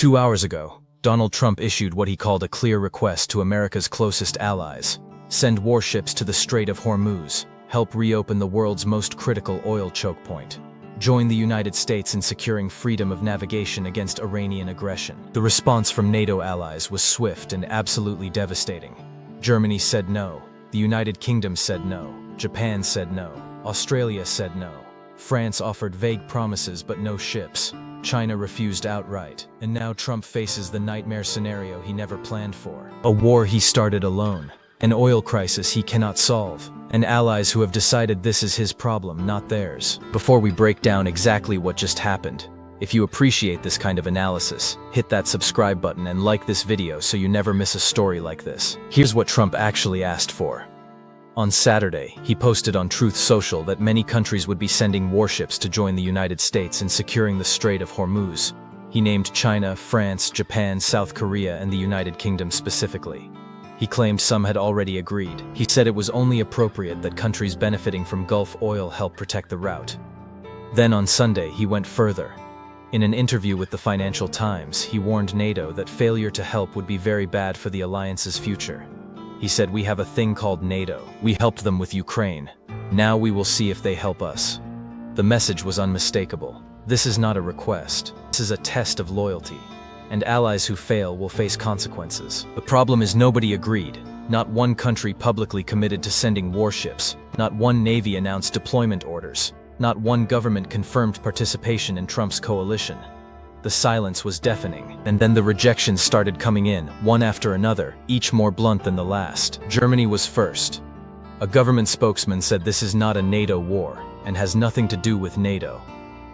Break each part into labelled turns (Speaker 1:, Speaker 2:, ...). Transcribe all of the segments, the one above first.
Speaker 1: 2 hours ago, Donald Trump issued what he called a clear request to America's closest allies: send warships to the Strait of Hormuz, help reopen the world's most critical oil choke point, join the United States in securing freedom of navigation against Iranian aggression. The response from NATO allies was swift and absolutely devastating. Germany said no, the United Kingdom said no, Japan said no, Australia said no, France offered vague promises but no ships, China refused outright, and now Trump faces the nightmare scenario he never planned for. A war he started alone, an oil crisis he cannot solve, and allies who have decided this is his problem, not theirs. Before we break down exactly what just happened, if you appreciate this kind of analysis, hit that subscribe button and like this video so you never miss a story like this. Here's what Trump actually asked for. On Saturday, he posted on Truth Social that many countries would be sending warships to join the United States in securing the Strait of Hormuz. He named China, France, Japan, South Korea, and the United Kingdom specifically. He claimed some had already agreed. He said it was only appropriate that countries benefiting from Gulf oil help protect the route. Then on Sunday, he went further. In an interview with the Financial Times, he warned NATO that failure to help would be very bad for the alliance's future. He said, "We have a thing called NATO. We helped them with Ukraine. Now we will see if they help us." The message was unmistakable. This is not a request. This is a test of loyalty. And allies who fail will face consequences. The problem is nobody agreed. Not one country publicly committed to sending warships. Not one navy announced deployment orders. Not one government confirmed participation in Trump's coalition. The silence was deafening, and then the rejections started coming in, one after another, each more blunt than the last. Germany was first. A government spokesman said this is not a NATO war, and has nothing to do with NATO.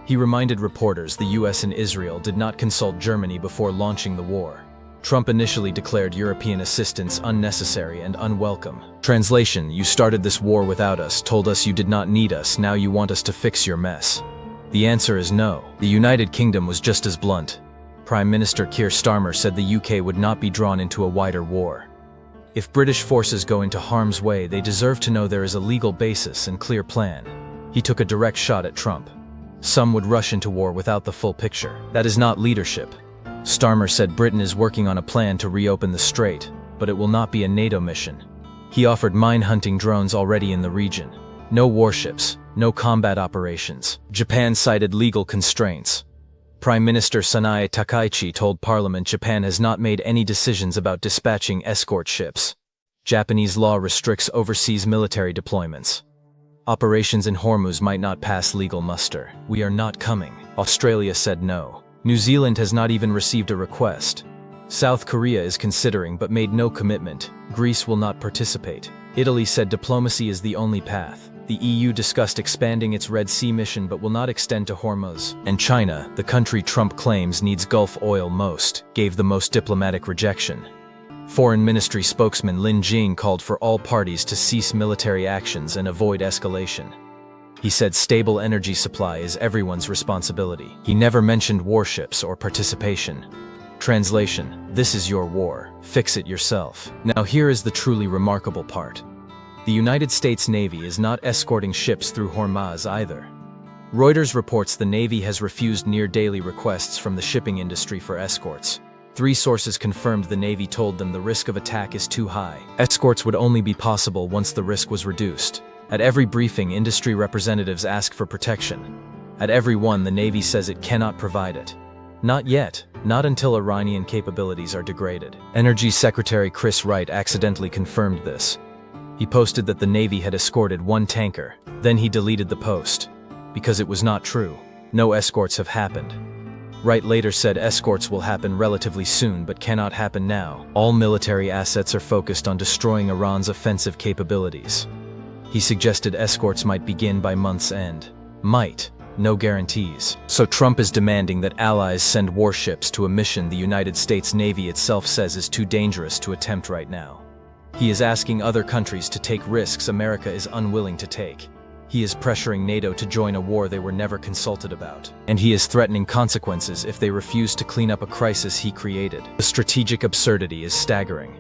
Speaker 1: He reminded reporters the US and Israel did not consult Germany before launching the war. Trump initially declared European assistance unnecessary and unwelcome. Translation: you started this war without us, told us you did not need us, now you want us to fix your mess. The answer is no. The United Kingdom was just as blunt. Prime Minister Keir Starmer said the UK would not be drawn into a wider war. If British forces go into harm's way, they deserve to know there is a legal basis and clear plan. He took a direct shot at Trump. Some would rush into war without the full picture. That is not leadership. Starmer said Britain is working on a plan to reopen the strait, but it will not be a NATO mission. He offered mine-hunting drones already in the region. No warships, no combat operations. Japan cited legal constraints. Prime Minister Sanae Takaichi told Parliament Japan has not made any decisions about dispatching escort ships. Japanese law restricts overseas military deployments. Operations in Hormuz might not pass legal muster. We are not coming. Australia said no. New Zealand has not even received a request. South Korea is considering but made no commitment. Greece will not participate. Italy said diplomacy is the only path. The EU discussed expanding its Red Sea mission but will not extend to Hormuz. And China, the country Trump claims needs Gulf oil most, gave the most diplomatic rejection. Foreign Ministry spokesman Lin Jing called for all parties to cease military actions and avoid escalation. He said stable energy supply is everyone's responsibility. He never mentioned warships or participation. Translation: this is your war. Fix it yourself. Now here is the truly remarkable part. The United States Navy is not escorting ships through Hormuz either. Reuters reports the Navy has refused near-daily requests from the shipping industry for escorts. 3 sources confirmed the Navy told them the risk of attack is too high. Escorts would only be possible once the risk was reduced. At every briefing, industry representatives ask for protection. At every one, the Navy says it cannot provide it. Not yet, not until Iranian capabilities are degraded. Energy Secretary Chris Wright accidentally confirmed this. He posted that the Navy had escorted 1 tanker, then he deleted the post. Because it was not true. No escorts have happened. Wright later said escorts will happen relatively soon but cannot happen now. All military assets are focused on destroying Iran's offensive capabilities. He suggested escorts might begin by month's end. Might. No guarantees. So Trump is demanding that allies send warships to a mission the United States Navy itself says is too dangerous to attempt right now. He is asking other countries to take risks America is unwilling to take. He is pressuring NATO to join a war they were never consulted about. And he is threatening consequences if they refuse to clean up a crisis he created. The strategic absurdity is staggering.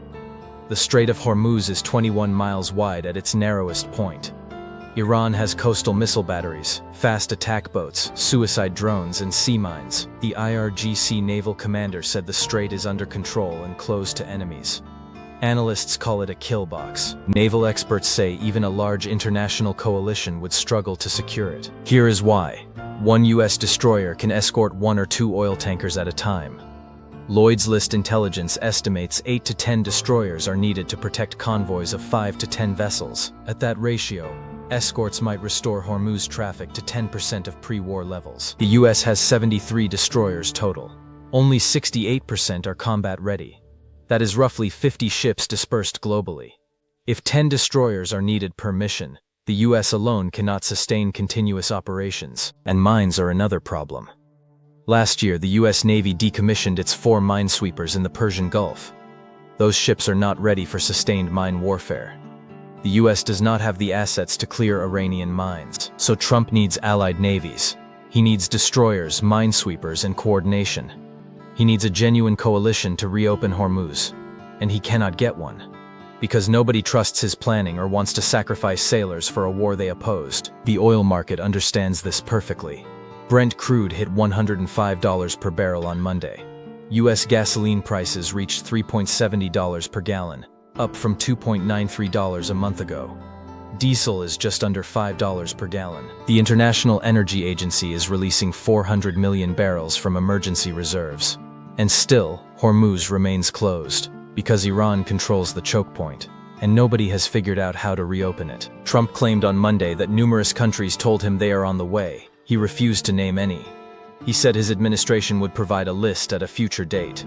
Speaker 1: The Strait of Hormuz is 21 miles wide at its narrowest point. Iran has coastal missile batteries, fast attack boats, suicide drones, and sea mines. The IRGC naval commander said the strait is under control and closed to enemies. Analysts call it a kill box. Naval experts say even a large international coalition would struggle to secure it. Here is why. One U.S. destroyer can escort 1 or 2 oil tankers at a time. Lloyd's List Intelligence estimates 8 to 10 destroyers are needed to protect convoys of 5 to 10 vessels. At that ratio, escorts might restore Hormuz traffic to 10% of pre-war levels. The U.S. has 73 destroyers total. Only 68% are combat-ready. That is roughly 50 ships dispersed globally. If 10 destroyers are needed per mission, the U.S. alone cannot sustain continuous operations, and mines are another problem. Last year, the U.S. Navy decommissioned its 4 minesweepers in the Persian Gulf. Those ships are not ready for sustained mine warfare. The U.S. does not have the assets to clear Iranian mines, so Trump needs allied navies. He needs destroyers, minesweepers, and coordination. He needs a genuine coalition to reopen Hormuz, and he cannot get one, because nobody trusts his planning or wants to sacrifice sailors for a war they opposed. The oil market understands this perfectly. Brent crude hit $105 per barrel on Monday. U.S. gasoline prices reached $3.70 per gallon, up from $2.93 a month ago. Diesel is just under $5 per gallon. The International Energy Agency is releasing 400 million barrels from emergency reserves. And still, Hormuz remains closed, because Iran controls the chokepoint, and nobody has figured out how to reopen it. Trump claimed on Monday that numerous countries told him they are on the way. He refused to name any. He said his administration would provide a list at a future date.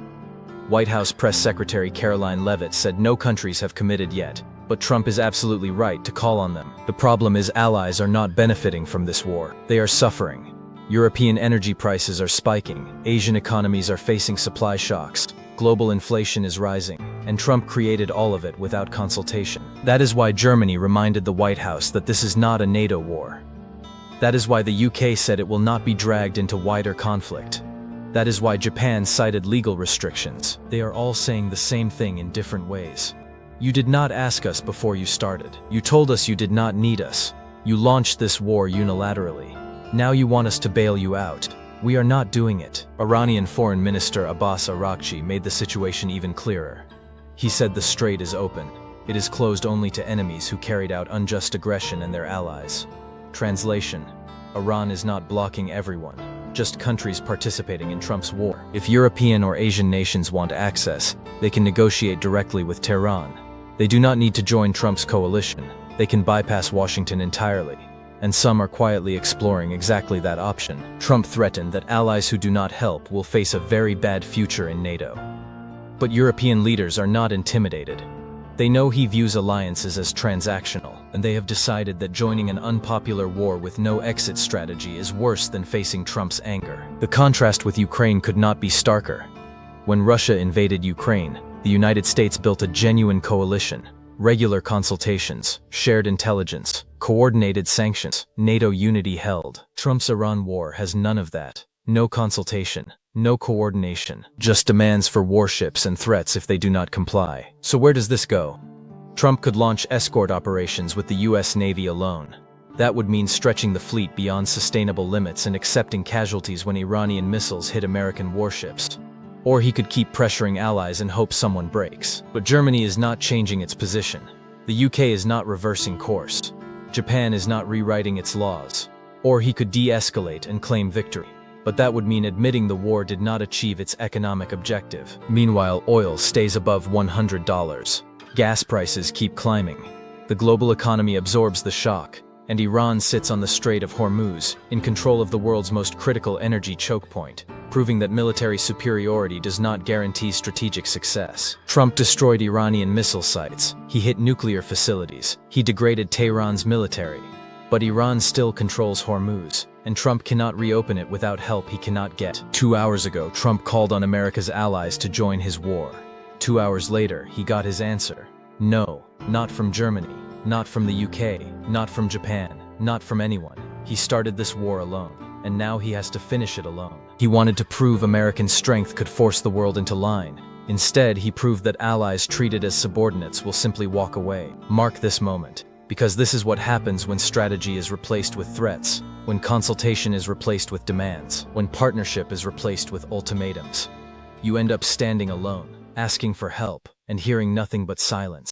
Speaker 1: White House Press Secretary Caroline Leavitt said no countries have committed yet, but Trump is absolutely right to call on them. The problem is allies are not benefiting from this war. They are suffering. European energy prices are spiking, Asian economies are facing supply shocks, global inflation is rising, and Trump created all of it without consultation. That is why Germany reminded the White House that this is not a NATO war. That is why the UK said it will not be dragged into wider conflict. That is why Japan cited legal restrictions. They are all saying the same thing in different ways. You did not ask us before you started. You told us you did not need us. You launched this war unilaterally. Now you want us to bail you out. We are not doing it. Iranian Foreign Minister Abbas Araghchi made the situation even clearer. He said the strait is open. It is closed only to enemies who carried out unjust aggression and their allies. Translation: Iran is not blocking everyone, just countries participating in Trump's war. If European or Asian nations want access, they can negotiate directly with Tehran. They do not need to join Trump's coalition. They can bypass Washington entirely. And some are quietly exploring exactly that option. Trump threatened that allies who do not help will face a very bad future in NATO. But European leaders are not intimidated. They know he views alliances as transactional, and they have decided that joining an unpopular war with no exit strategy is worse than facing Trump's anger. The contrast with Ukraine could not be starker. When Russia invaded Ukraine, the United States built a genuine coalition. Regular consultations, shared intelligence, coordinated sanctions, NATO unity held. Trump's Iran war has none of that. No consultation, no coordination, just demands for warships and threats if they do not comply. So where does this go? Trump could launch escort operations with the U.S. Navy alone. That would mean stretching the fleet beyond sustainable limits and accepting casualties when Iranian missiles hit American warships. Or he could keep pressuring allies and hope someone breaks. But Germany is not changing its position. The UK is not reversing course. Japan is not rewriting its laws. Or he could de-escalate and claim victory. But that would mean admitting the war did not achieve its economic objective. Meanwhile, oil stays above $100. Gas prices keep climbing. The global economy absorbs the shock, and Iran sits on the Strait of Hormuz, in control of the world's most critical energy chokepoint, proving that military superiority does not guarantee strategic success. Trump destroyed Iranian missile sites, he hit nuclear facilities, he degraded Tehran's military. But Iran still controls Hormuz, and Trump cannot reopen it without help he cannot get. 2 hours ago, Trump called on America's allies to join his war. 2 hours later, he got his answer. No, not from Germany, not from the UK, not from Japan, not from anyone. He started this war alone, and now he has to finish it alone. He wanted to prove American strength could force the world into line. Instead, he proved that allies treated as subordinates will simply walk away. Mark this moment, Because this is what happens when strategy is replaced with threats, when consultation is replaced with demands, when partnership is replaced with ultimatums. You end up standing alone, asking for help, and hearing nothing but silence.